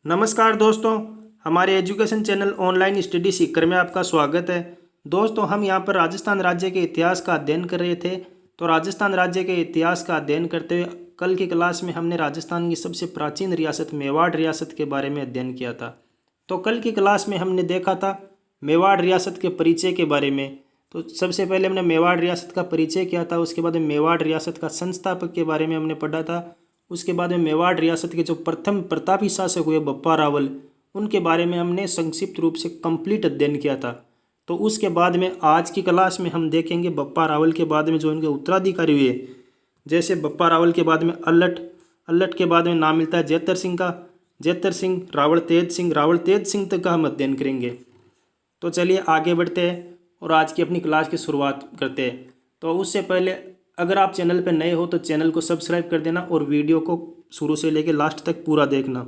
नमस्कार दोस्तों, हमारे education channel online study Sikar में आपका स्वागत है। दोस्तों, हम यहाँ पर राजस्थान राज्य के इतिहास का अध्ययन कर रहे थे। तो राजस्थान राज्य के इतिहास का अध्ययन करते हुए कल की क्लास में हमने राजस्थान की सबसे प्राचीन रियासत मेवाड़ रियासत के बारे में अध्ययन किया था। तो कल की क्लास में हमने देखा था मेवाड़ रियासत के परिचय के बारे में। तो सबसे पहले हमने मेवाड़ रियासत का परिचय किया था, उसके बाद में मेवाड़ रियासत का संस्थापक के बारे में हमने पढ़ा था। उसके बाद में मेवाड़ रियासत के जो प्रथम प्रतापी शासक हुए बप्पा रावल, उनके बारे में हमने संक्षिप्त रूप से कंप्लीट अध्ययन किया था। तो उसके बाद में आज की क्लास में हम देखेंगे बप्पा रावल के बाद में जो इनके उत्तराधिकारी हुए, जैसे बप्पा रावल के बाद में अल्लट के बाद में नाम मिलता है जेतर सिंह का, जेतर सिंह, रावल तेज सिंह तक का हम अध्ययन करेंगे। तो चलिए आगे बढ़ते हैं और आज की अपनी क्लास की शुरुआत करते हैं। तो उससे पहले अगर आप चैनल पर नए हो तो चैनल को सब्सक्राइब कर देना और वीडियो को शुरू से लेकर लास्ट तक पूरा देखना।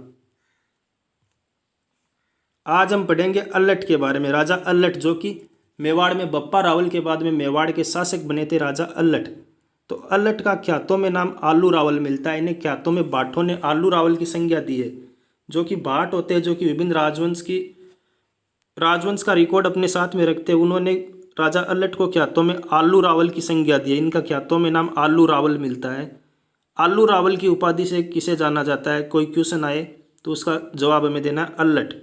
आज हम पढ़ेंगे अल्लट के बारे में। राजा अल्लट जो कि मेवाड़ में बप्पा रावल के बाद में मेवाड़ के शासक बने थे, राजा अल्लट। तो अल्लट का ख्यातों में नाम आलू रावल मिलता है। इन्हें ख्यातों में भाटों ने आलू रावल की संज्ञा दी है। जो कि भाट होते हैं जो कि विभिन्न राजवंश का रिकॉर्ड अपने साथ में रखते हैं, उन्होंने राजा अल्लट को ख्यातों में आलू रावल की संज्ञा दी है। इनका ख्यातों में नाम आलू रावल मिलता है। आलू रावल की उपाधि से किसे जाना जाता है? कोई क्वेश्चन आए तो उसका जवाब हमें देना है अल्लट।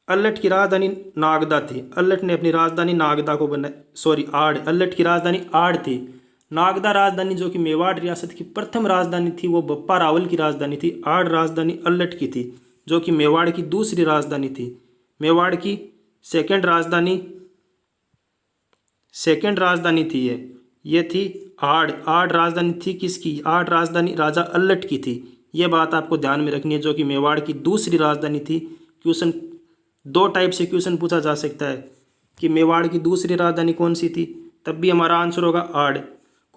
अल्लट की राजधानी नागदा थी। अल्लट ने अपनी राजधानी नागदा को आड़। अल्लट की राजधानी आड़ थी। नागदा राजधानी जो कि मेवाड़ रियासत की प्रथम राजधानी थी, वो बप्पा रावल की राजधानी थी। आड़ राजधानी अल्लट की थी जो कि मेवाड़ की दूसरी राजधानी थी। मेवाड़ की सेकंड राजधानी थी ये थी आड़। आड़ राजधानी थी किसकी? आड़ राजधानी राजा अल्लट की थी। ये बात आपको ध्यान में रखनी है, जो कि मेवाड़ की दूसरी राजधानी थी। क्वेश्चन दो टाइप से क्वेश्चन पूछा जा सकता है कि मेवाड़ की दूसरी राजधानी कौन सी थी, तब भी हमारा आंसर होगा आड़।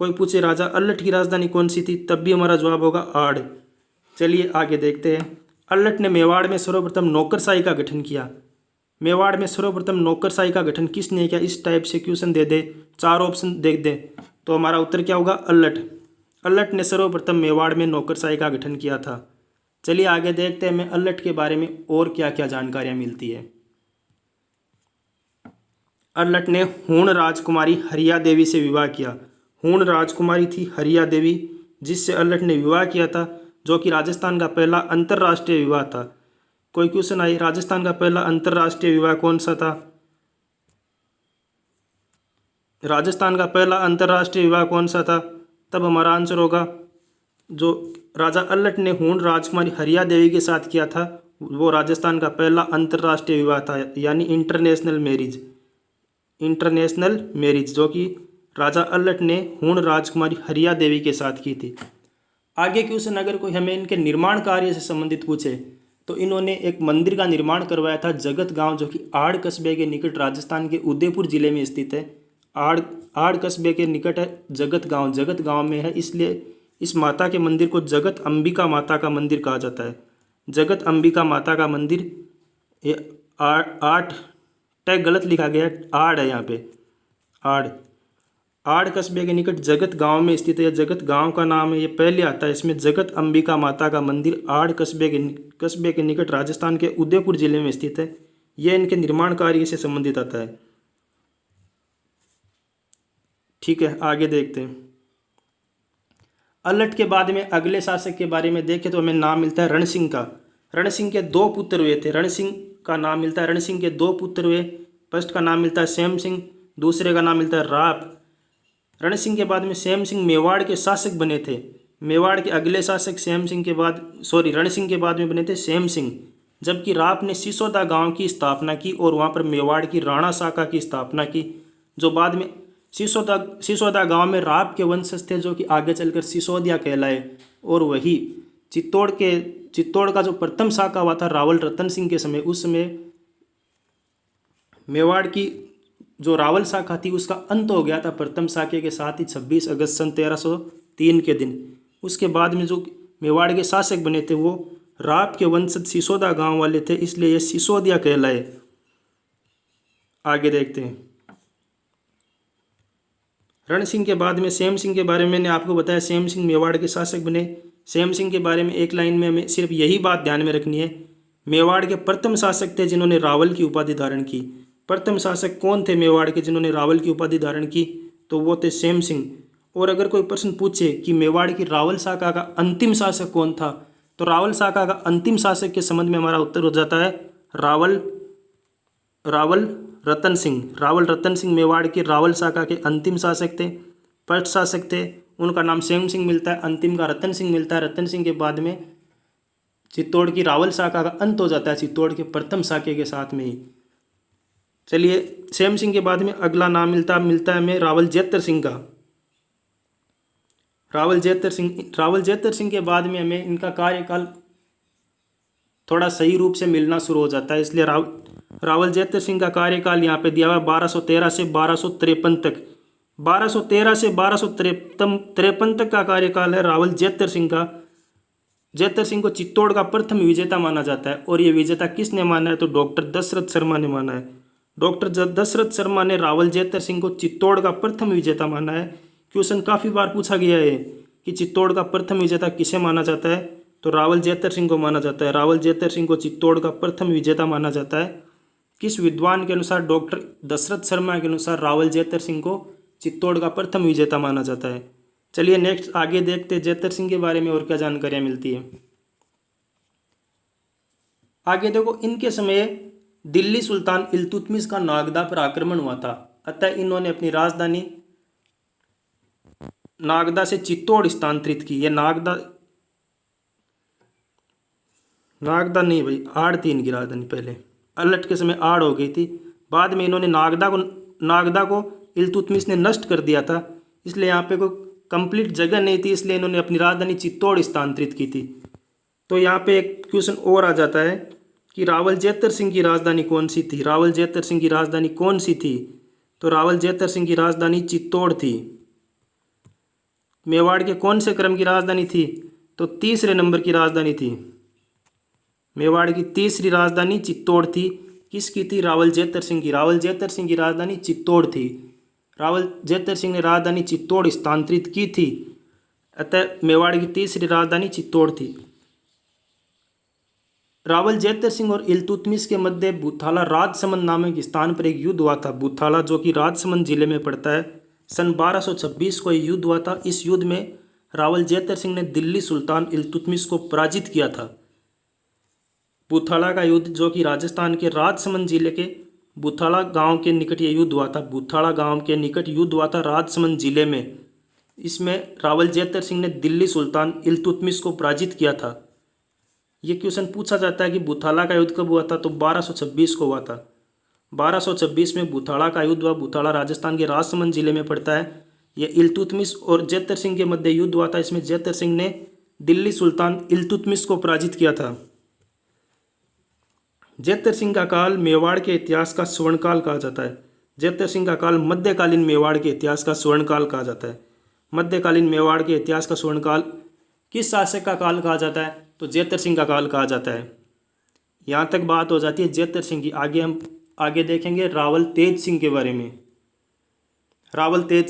कोई पूछे राजा अल्लट की राजधानी कौन सी थी, तब भी हमारा जवाब होगा आड़। चलिए आगे देखते हैं। अल्लट ने मेवाड़ में सर्वप्रथम नौकरशाही का गठन किया। मेवाड़ में सर्वप्रथम नौकरशाही का गठन किसने किया? इस टाइप से क्वेश्चन दे दे, चार ऑप्शन दे दे, तो हमारा उत्तर क्या होगा? अल्लट। अल्लट ने सर्वप्रथम मेवाड़ में नौकरशाही का गठन किया था। चलिए आगे देखते हैं हमें अल्लट के बारे में और क्या क्या जानकारियां मिलती है। अल्लट ने हूण राजकुमारी हरिया देवी से विवाह किया। हूण राजकुमारी थी हरिया देवी, जिससे अल्लट ने विवाह किया था, जो कि राजस्थान का पहला अंतर्राष्ट्रीय विवाह था। कोई क्वेश्चन आई, राजस्थान का पहला अंतर्राष्ट्रीय विवाह कौन सा था? राजस्थान का पहला अंतर्राष्ट्रीय विवाह कौन सा था? तब हमारा आंसर होगा जो राजा अल्लट ने हूण राजकुमारी हरिया देवी के साथ किया था, वो राजस्थान का पहला अंतर्राष्ट्रीय विवाह था, यानी इंटरनेशनल मैरिज जो कि राजा अल्लट ने हूण राजकुमारी हरिया देवी के साथ की थी। आगे क्वेश्चन अगर कोई हमें इनके निर्माण कार्य से संबंधित पूछे तो इन्होंने एक मंदिर का निर्माण करवाया था जगत गांव, जो कि आड़ कस्बे के निकट राजस्थान के उदयपुर जिले में स्थित है। आड़ कस्बे के निकट है जगत गांव में है, इसलिए इस माता के मंदिर को जगत अंबिका माता का मंदिर कहा जाता है। जगत अंबिका माता का मंदिर, ये आठ टैग गलत लिखा गया है, आड़ है यहाँ पे। आड़ कस्बे के निकट जगत गांव में स्थित है। जगत गांव का नाम है, ये पहले आता है इसमें। जगत अंबिका माता का मंदिर आड़ कस्बे के निकट राजस्थान के उदयपुर जिले में स्थित है। यह इनके निर्माण कार्य से संबंधित आता है। ठीक है, आगे देखते हैं। अल्लट के बाद में अगले शासक के बारे में देखें तो हमें नाम मिलता है रणसिंह का। रणसिंह के दो पुत्र हुए थे। रणसिंह का नाम मिलता है, रणसिंह के दो पुत्र हुए। फर्स्ट का नाम मिलता है श्याम सिंह, दूसरे का नाम मिलता है राप। रणसिंह के बाद में श्याम सिंह मेवाड़ के शासक बने थे। मेवाड़ के अगले शासक रणसिंह के बाद में बने थे श्याम सिंह, जबकि राप ने सिसोदा गांव की स्थापना की और वहां पर मेवाड़ की राणा शाखा की स्थापना की, जो बाद में सिसोदा गांव में राप के वंशज थे, जो कि आगे चलकर सिसोदिया कहलाए। और वही चित्तौड़ का जो प्रथम शाखा हुआ था रावल रतन सिंह के समय, उस समय मेवाड़ की जो रावल शाखा थी उसका अंत हो गया था प्रथम शाखा के साथ ही 26 अगस्त सन 1303 के दिन। उसके बाद में जो मेवाड़ के शासक बने थे वो राप के वंशज सिसोदा गांव वाले थे, इसलिए ये सिसोदिया कहलाए। आगे देखते हैं। रणसिंह के बाद में श्याम सिंह के बारे में मैंने आपको बताया, श्याम सिंह मेवाड़ के शासक बने। श्याम सिंह के बारे में एक लाइन में हमें सिर्फ यही बात ध्यान में रखनी है मेवाड़ के प्रथम शासक थे जिन्होंने रावल की उपाधि धारण की। प्रथम शासक कौन थे मेवाड़ के जिन्होंने रावल की उपाधि धारण की? तो वो थे सेम सिंह। और अगर कोई प्रश्न पूछे कि मेवाड़ की रावल शाखा का अंतिम शासक कौन था, तो रावल शाखा का अंतिम शासक के संबंध में हमारा उत्तर हो जाता है रावल रावल रतन सिंह। रावल रतन सिंह मेवाड़ के रावल शाखा के अंतिम शासक थे, फर्स्ट शासक थे। उनका नाम सेम सिंह मिलता है, अंतिम का रतन सिंह मिलता है। रतन सिंह के बाद में चित्तौड़ की रावल शाखा का अंत हो जाता है, चित्तौड़ के प्रथम शाखे के साथ में ही। चलिए, सेम सिंह के बाद में अगला नाम मिलता है हमें रावल जेतर सिंह का। रावल जेतर सिंह के बाद में हमें इनका कार्यकाल थोड़ा सही रूप से मिलना शुरू हो जाता है, इसलिए रावल जेतर सिंह का कार्यकाल यहाँ पे दिया हुआ 1213 से 1253 तक। 1213 से 1253 तक का कार्यकाल है रावल जेतर सिंह का। जेतर सिंह को चित्तौड़ का प्रथम विजेता माना जाता है, और ये विजेता किसने माना है? तो डॉक्टर दशरथ शर्मा ने माना है। डॉक्टर दशरथ शर्मा ने रावल जेतर सिंह को चित्तौड़ का प्रथम विजेता माना है। क्वेश्चन काफ़ी बार पूछा गया है कि चित्तौड़ का प्रथम विजेता किसे माना जाता है, तो रावल जेतर सिंह को माना जाता है। रावल जेतर सिंह को चित्तौड़ का प्रथम विजेता माना जाता है। किस विद्वान के अनुसार? डॉक्टर दशरथ शर्मा के अनुसार रावल जेतर सिंह को चित्तौड़ का प्रथम विजेता माना जाता है। चलिए नेक्स्ट आगे देखते हैं जेतर सिंह के बारे में और क्या जानकारियाँ मिलती है। आगे देखो, इनके समय दिल्ली सुल्तान इल्तुतमिश का नागदा पर आक्रमण हुआ था, अतः इन्होंने अपनी राजधानी नागदा से चित्तौड़ स्थानांतरित की। ये नागदा नहीं भाई, आड़ थी इनकी राजधानी, पहले अलट के समय आड़ हो गई थी, बाद में इन्होंने नागदा को इल्तुतमिश ने नष्ट कर दिया था, इसलिए यहाँ पे कोई कंप्लीट जगह नहीं थी, इसलिए इन्होंने अपनी राजधानी चित्तौड़ स्थानांतरित की थी। तो यहाँ पे एक क्वेश्चन और आ जाता है कि रावल जेतर सिंह की राजधानी कौन सी थी? रावल जेतर सिंह की राजधानी कौन सी थी? तो रावल जेतर सिंह की राजधानी चित्तौड़ थी। मेवाड़ के कौन से क्रम की राजधानी थी? तो तीसरे नंबर की राजधानी थी। मेवाड़ की तीसरी राजधानी चित्तौड़ थी। किसकी थी? रावल जेतर सिंह की। रावल जेतर सिंह की राजधानी चित्तौड़ थी। रावल जेतर सिंह ने राजधानी चित्तौड़ स्थानांतरित की थी, अतः मेवाड़ की तीसरी राजधानी चित्तौड़ थी। रावल जेतर सिंह और इल्तुतमिश के मध्य बुथाला राजसमंद नामक स्थान पर एक युद्ध हुआ था। बुथाला जो कि राजसमंद जिले में पड़ता है, सन 1226 को यह युद्ध हुआ था। इस युद्ध में रावल जेतर सिंह ने दिल्ली सुल्तान इल्तुतमिश को पराजित किया था। बुथाला का युद्ध जो कि राजस्थान के राजसमंद जिले के बुथाला गांव के निकट ये युद्ध हुआ था। बुथाला गांव के निकट युद्ध हुआ था राजसमंद जिले में। इसमें रावल जेतर सिंह ने दिल्ली सुल्तान इल्तुतमिश को पराजित किया था। ये क्वेश्चन पूछा जाता है कि बुथाला का युद्ध कब हुआ था? तो 1226 को हुआ था। 1226 में बुथाला का युद्ध हुआ। बुथाला राजस्थान के राजसमंद जिले में पड़ता है। यह इल्तुतमिश और जेतर सिंह के मध्य युद्ध हुआ था। इसमें जेतर सिंह ने दिल्ली सुल्तान इल्तुतमिश को पराजित किया था। जेतर सिंह का काल मेवाड़ के इतिहास का स्वर्णकाल कहा जाता है। जेतर सिंह का काल मध्यकालीन मेवाड़ के इतिहास का स्वर्णकाल कहा जाता है। मध्यकालीन मेवाड़ के इतिहास का स्वर्णकाल किस शासक का काल कहा जाता है? तो जेतर सिंह का काल कहा जाता है। यहाँ तक बात हो जाती है जेतर सिंह की। हम आगे देखेंगे रावल तेज सिंह के बारे में। रावल तेज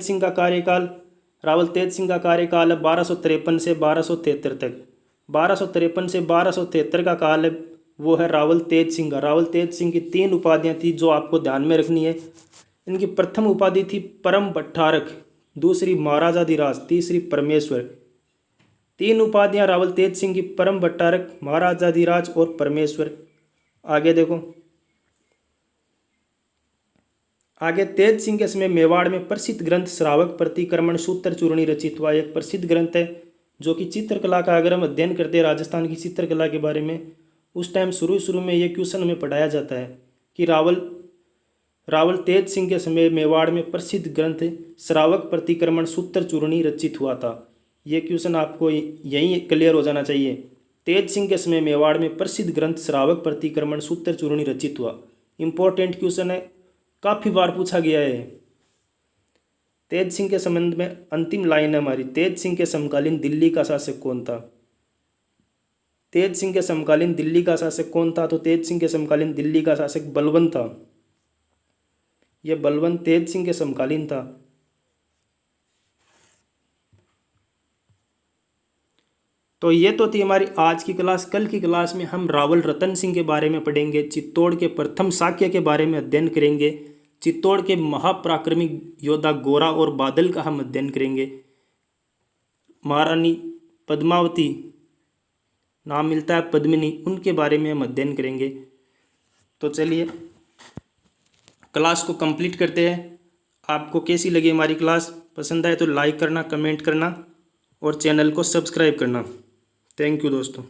सिंह का कार्यकाल है 1253 से 1273 तक। 1253 से 1273 का काल है, वो है रावल तेज सिंह का। रावल तेज सिंह की 3 उपाधियाँ थी जो आपको ध्यान में रखनी है। इनकी प्रथम उपाधि थी परम भट्टारक, दूसरी महाराजाधिराज, तीसरी परमेश्वर। 3 उपाधियाँ रावल तेज सिंह की, परम भट्टारक, महाराजाधिराज और परमेश्वर। आगे देखो, आगे तेज सिंह के समय मेवाड़ में प्रसिद्ध ग्रंथ श्रावक प्रतिक्रमण सूत्र चूर्णी रचित हुआ। एक प्रसिद्ध ग्रंथ है जो कि चित्रकला का, अगर हम अध्ययन करते हैं राजस्थान की चित्रकला के बारे में, उस टाइम शुरू में ये क्वेश्चन हमें पढ़ाया जाता है कि रावल तेज सिंह के समय मेवाड़ में प्रसिद्ध ग्रंथ श्रावक प्रतिक्रमण सूत्र चूर्णी रचित हुआ था। ये क्वेश्चन आपको यहीं क्लियर हो जाना चाहिए। तेज सिंह के समय मेवाड़ में प्रसिद्ध ग्रंथ श्रावक प्रतिक्रमण सूत्र चूर्णी रचित हुआ। इंपॉर्टेंट क्वेश्चन है, काफ़ी बार पूछा गया है। तेज सिंह के संबंध में अंतिम लाइन है हमारी, तेज सिंह के समकालीन दिल्ली का शासक कौन था? तेज सिंह के समकालीन दिल्ली का शासक कौन था? तो तेज सिंह के समकालीन दिल्ली का शासक बलवंत था। यह बलवंत तेज सिंह के समकालीन था। तो ये तो थी हमारी आज की क्लास। कल की क्लास में हम रावल रतन सिंह के बारे में पढ़ेंगे, चित्तौड़ के प्रथम शाक्य के बारे में अध्ययन करेंगे, चित्तौड़ के महापराक्रमी योद्धा गोरा और बादल का हम अध्ययन करेंगे, महारानी पद्मावती नाम मिलता है पद्मिनी, उनके बारे में हम अध्ययन करेंगे। तो चलिए क्लास को कंप्लीट करते हैं। आपको कैसी लगी हमारी क्लास? पसंद आए तो लाइक करना, कमेंट करना और चैनल को सब्सक्राइब करना। थैंक यू दोस्तों।